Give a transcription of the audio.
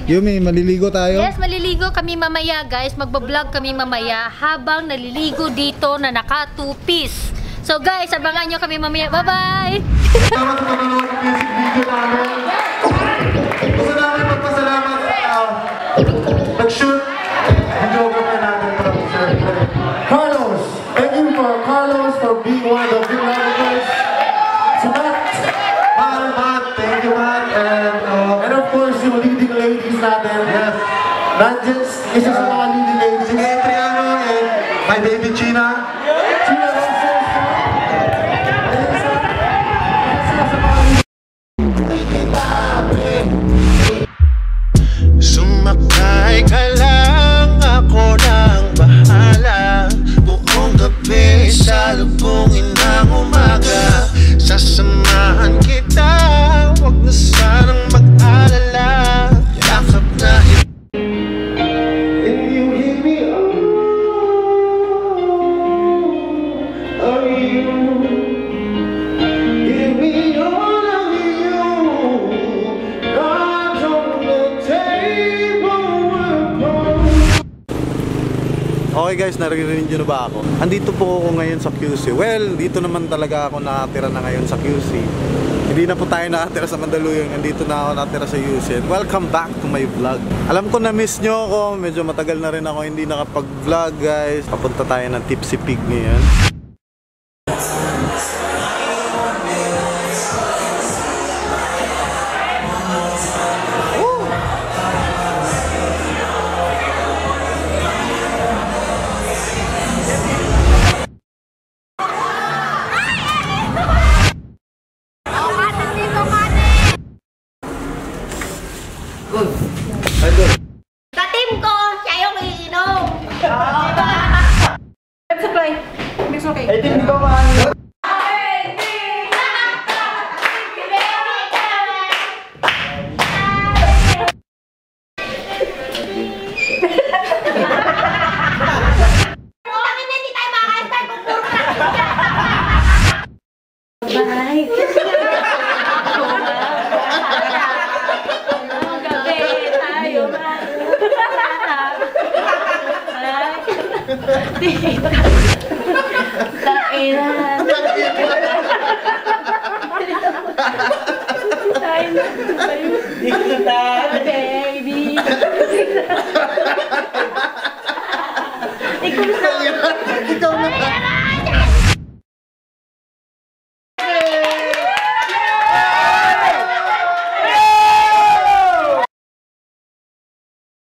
Yumi, maliligo tayo? Yes, maliligo kami mamaya guys. Magbablog kami mamaya habang naliligo dito na naka 2-piece. So guys, abangan nyo kami mamaya. Bye-bye! Salamat sa panonood ng music video namin. Gusto namin magpasalamat sa nag-shoot videographer natin from Carlos. Thank you for Carlos for being one of the videographers. So Matt, thank you Matt. And of course, yung leading ladies natin. Yes. Nandiyan, isa sa mga leading ladies. Si Adriano and my baby China. China also. Sumakay ka lang, ako lang bahala. Buong gabi sa lubungin ng umaga. Sasamahan kita, wag na sanang mag-alala. Yakap na And you give me all of you. Give me all of you. God's on the table. Okay guys, naririnig nyo na ba ako? Andito po ako ngayon sa QC. Well, dito naman talaga ako nakatira na ngayon sa QC. Hindi na po tayo nakatira sa Mandaluyong. Andito na ako nakatira sa UC. Welcome back to my vlog. Alam ko na-miss nyo ako. Medyo matagal na rin ako hindi nakapag-vlog guys. Papunta tayo ng Tipsy Pig ngayon. Katim ko! Siya yung iinom! Supply. Mix okay. I think ko man. Bye! Baby.